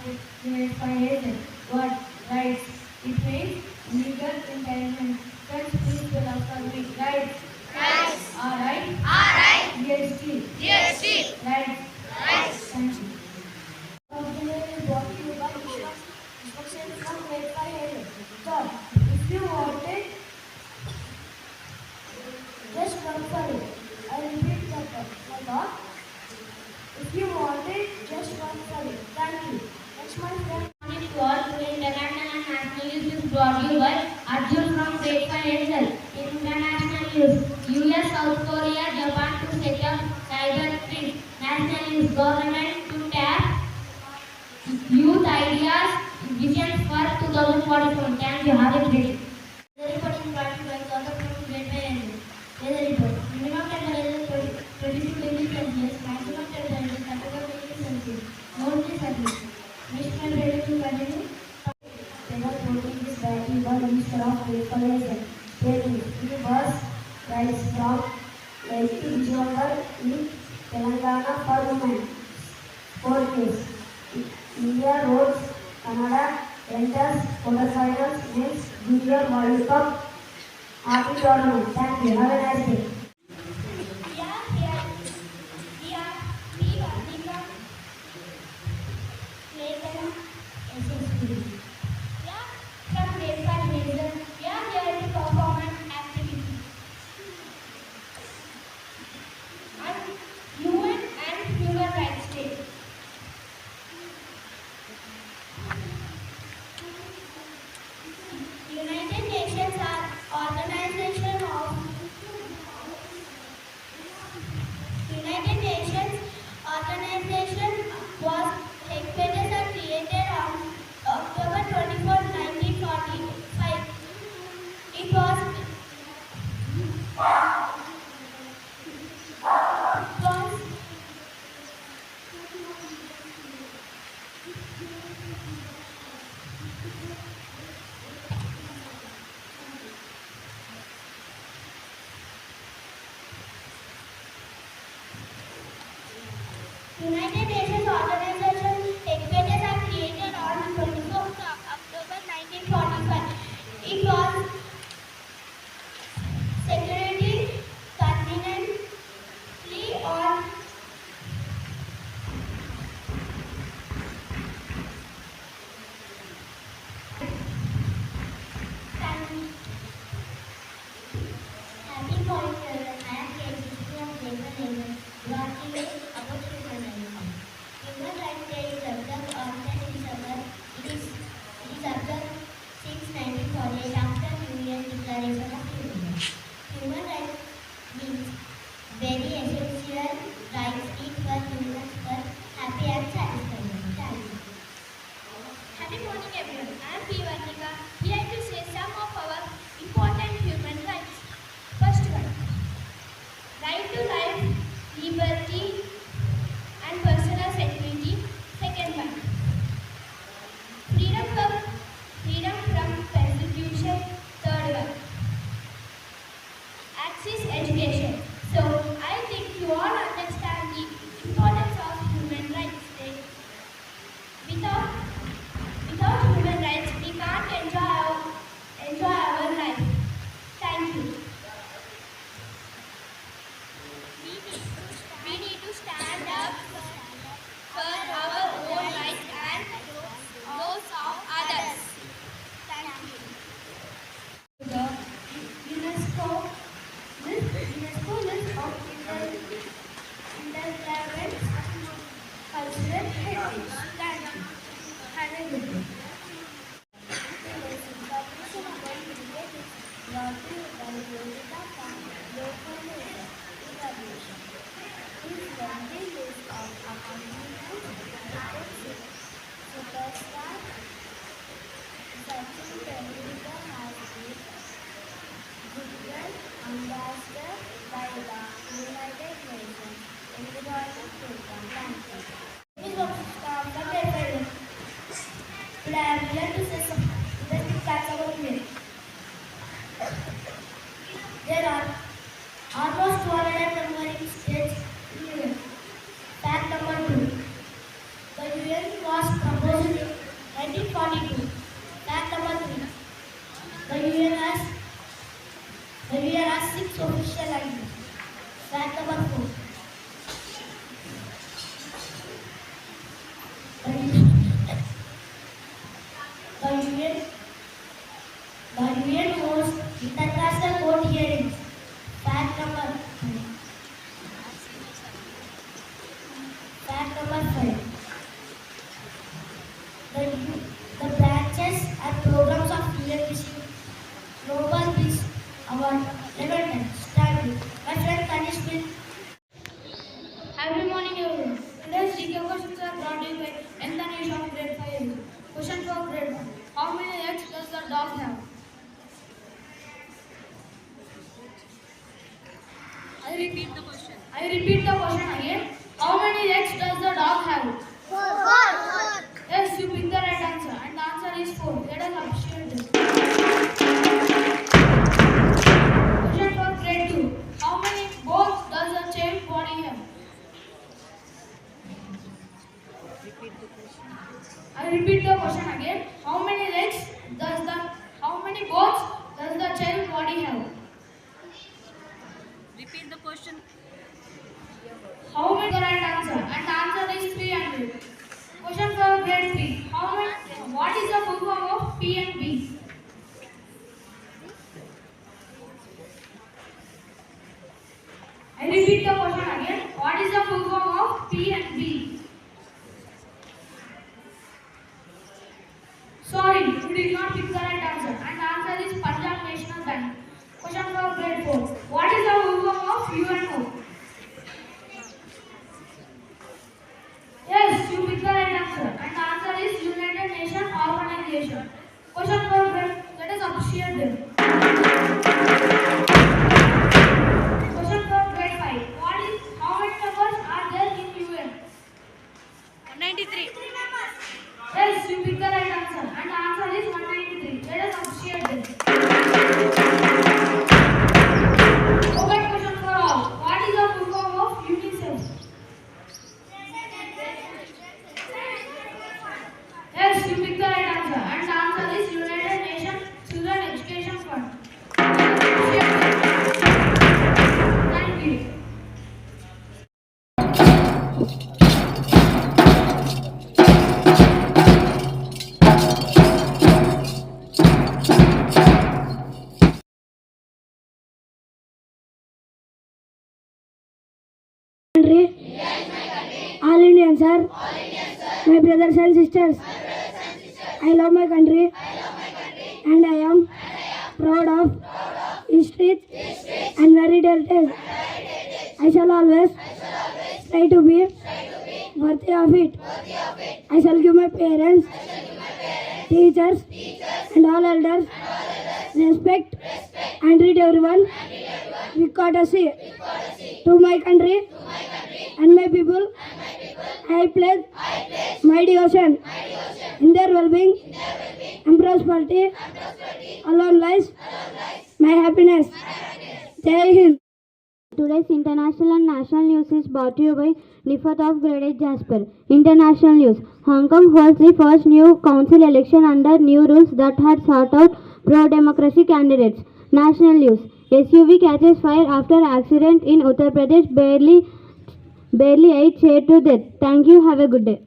V Hazel. What rights? It means legal entitlement. Friends, please spell after me. Rights. Rights. Alright. Alright. GST. GST. Rights. Rights. Thank you. Auxiliary is brought to you by instructions from V Hazel. Third, if you want it, just run for it. I repeat the thought. If you want it, just run for it. Thank you. Next, my friend. To all international and national news is brought to you by Arjun from V Hazel. International news: US, South Korea, Japan to set up cyber trees. National news: government to tap youth ideas, visions for 2047. Thank you. Have a great day. The report is brought to you by Gautam from V Hazel. Weather report: minimum temperature 22 degrees Celsius, maximum temperature 31 degrees Celsius. Mostly sunny. Next, my ready to continue. Cannot protein this battery by instead of vaporization. Taking the bus rides from Lake to Vijayawada in Telangana for women. Sport news. India roads Canada enters quarterfinals next Junior World Cup hockey tournament. Thank you. Have a nice day. United Nations are organization of United Nations organization was headquarters are created on October 24, 1945. It was United Nations organization headquarters are created on 24th October 1945. It was secretary conveniently on Happy morning, children. I am KGC of V Hazel. Brought to you about human rights. Human Rights Day is observed on 10 December. It is observed since 1948 after UN Declaration of Human Rights. Human rights means very essential rights need for humans for happy and satisfied. Thank you. Happy morning everyone. I am P. Varnika, here to say some of our important human rights. First one, right to life, liberty and personal security. Second one, freedom from persecution. Third one, access education. So I think you all understand the importance of human rights. Without human rights, we can't enjoy our life. Thank you. We need to stand up for our own rights and those of others. Thank you. The UNESCO list of interclaimants cultural heritage. Thank you. Have a good day. Superstar Sachin Tendulkar has been goodwill ambassador by the United Nations Environment Program. Thank you. Today I am here to say some interesting facts about UN. There are almost 200 member states in UN. Fact number 2. The UN was proposed The, the branches and programs of UN received Nobel Peace Award 11 times. Thank you. My friend Kanish will. Happy morning, everyone. Today's GK questions are brought to you by Anthony of grade 5. Question for grade 1. How many legs does the dog have? I repeat the question again. How many legs does the dog have? Four. Yes, you picked the right answer. And the answer is 4. Let us appreciate this. Question for grade 2. How many bones does a child's body have? I repeat the question again. How many bones does the child's body have? Repeat the question. How many the right answer? And the answer is 300. Question for grade 3. What is the full form of P and B? I repeat the question again. What is the full form of P and B? Sorry, you did not pick the right answer. And the answer is Punjab National Bank. Question for grade 4. What is the full form of UNO? Yes, you picked the right answer. And the answer is United Nations Organization. Question for grade. Let us appreciate them. Question for grade 5. How many members are there in UN? 193. Yes, you picked the right answer. And the answer is 193. Let us appreciate them. Open question for all. What is the full form of UNICEF? Yes, you picked the right answer. And the answer is United Nations Children Education Fund. Thank you. Country? All Indians, sir. My brothers and sisters. I love my country. And I am proud of history and varied heritage. I shall always try to be worthy of it. I shall give my parents, teachers, and all elders respect and treat everyone with courtesy. To my country and my people, I pledge my devotion in their well-being and prosperity. Alone lies my happiness. Jai Hind. Today's international and national news is brought to you by NIFAT of grade 8 Jasper. International news. Hong Kong holds the first new council election under new rules that had sought out pro-democracy candidates. National news. SUV catches fire after accident in Uttar Pradesh. Barely 8 shared to death. Thank you. Have a good day.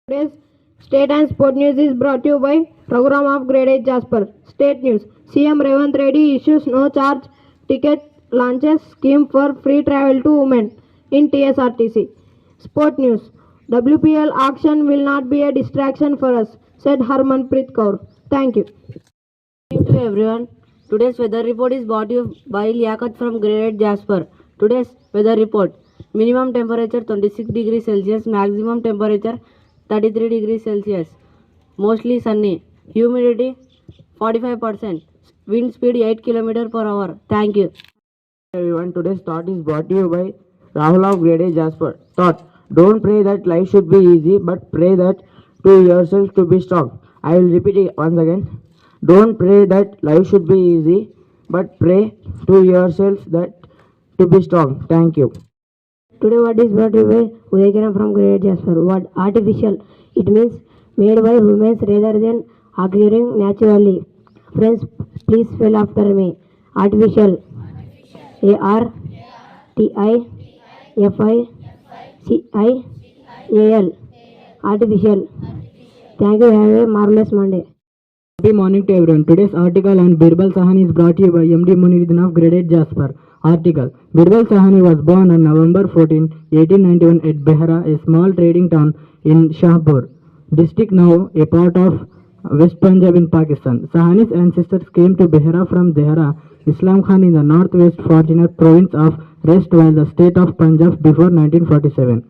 Today's state and sport news is brought to you by program of grade 8 Jasper. State news. CM Revant Reddy issues no charge ticket launches scheme for free travel to women in TSRTC. Sport news. WPL auction will not be a distraction for us, said Harmanpreet Kaur. Thank you. Good evening to everyone. Today's weather report is brought to you by Liaquat from grade 8 Jasper. Today's weather report. Minimum temperature 26 degrees Celsius, maximum temperature 33 degrees Celsius. Mostly sunny. Humidity 45%. Wind speed 8 km per hour. Thank you. Everyone, today's thought is brought to you by Rahul of grade 8 Jasper. Thought: don't pray that life should be easy, but pray that to yourself to be strong. I will repeat it once again. Don't pray that life should be easy, but pray to yourself that to be strong. Thank you. Today what is brought to you by Udayakiran from grade 8 Jasper. What? Artificial. It means made by humans rather than occurring naturally. Friends, please spell after me. Artificial. ARTIFICIAL. Artificial. Thank you. Have a marvelous Monday. Happy morning to everyone. Today's article on Birbal Sahani is brought to you by MD Muniruddin of grade 8 Jasper. Article: Birbal Sahani was born on November 14, 1891 at Behra, a small trading town in Shahpur. district now a part of West Punjab in Pakistan. Sahani's ancestors came to Behra from Dehra, Islam Khan in the northwest Fortunate province of Rest while the state of Punjab before 1947.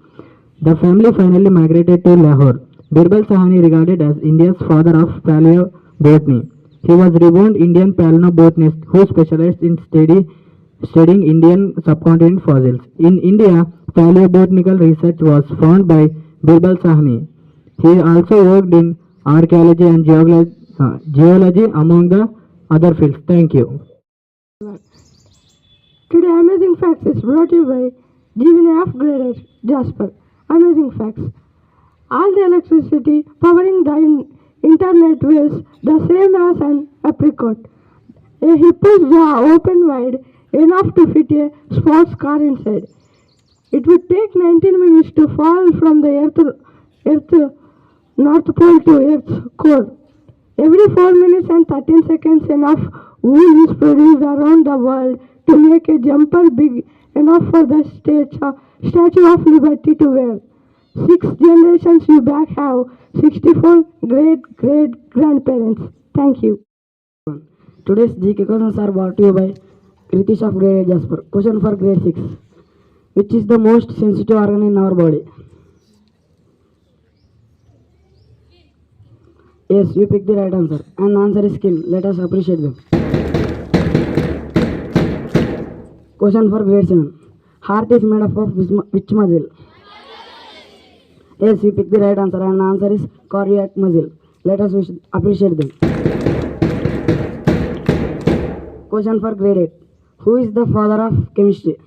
The family finally migrated to Lahore. Birbal Sahani regarded as India's father of paleobotany. He was reborn Indian paleobotanist who specialized in studying Indian subcontinent fossils. In India, paleobotanical research was found by Birbal Sahni. He also worked in archaeology and geology among the other fields. Thank you. Today, Amazing Facts is brought to you by GVIII Grade Jasper. Amazing Facts. All the electricity powering the internet weighs the same as an apricot. A hippo's jaw opened wide enough to fit a sports car inside. It would take 19 minutes to fall from the Earth North Pole to Earth's core. Every 4 minutes and 13 seconds enough wool is produced around the world to make a jumper big enough for the Statue of Liberty to wear. 6 generations you back have 64 great-great-grandparents. Thank you. Today's GK questions are brought to you by Kritish of grade 8 Jasper. Question for grade 6. Which is the most sensitive organ in our body? Yes, you picked the right answer. And the answer is skin. Let us appreciate them. Question for grade 7. Heart is made up of which muscle? Yes, you picked the right answer. And the answer is cardiac muscle. Let us appreciate them. Question for grade 8. Who is the father of chemistry?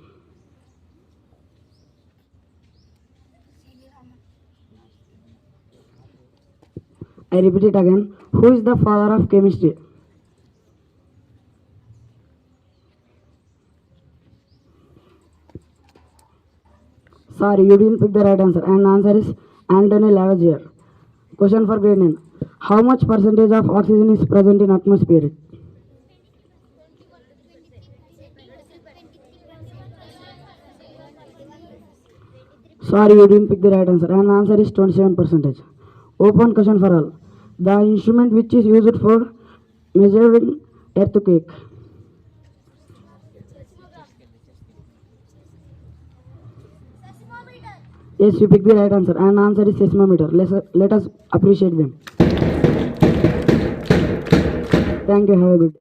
I repeat it again. Who is the father of chemistry? Sorry, you didn't pick the right answer. And the answer is Anthony Lavoisier. Question for grade 9. How much percentage of oxygen is present in atmosphere? Sorry, you didn't pick the right answer. And the answer is 27%. Open question for all. The instrument which is used for measuring earthquake. Yes, you picked the right answer. And the answer is seismometer. Let us appreciate them. Thank you. Have a good day.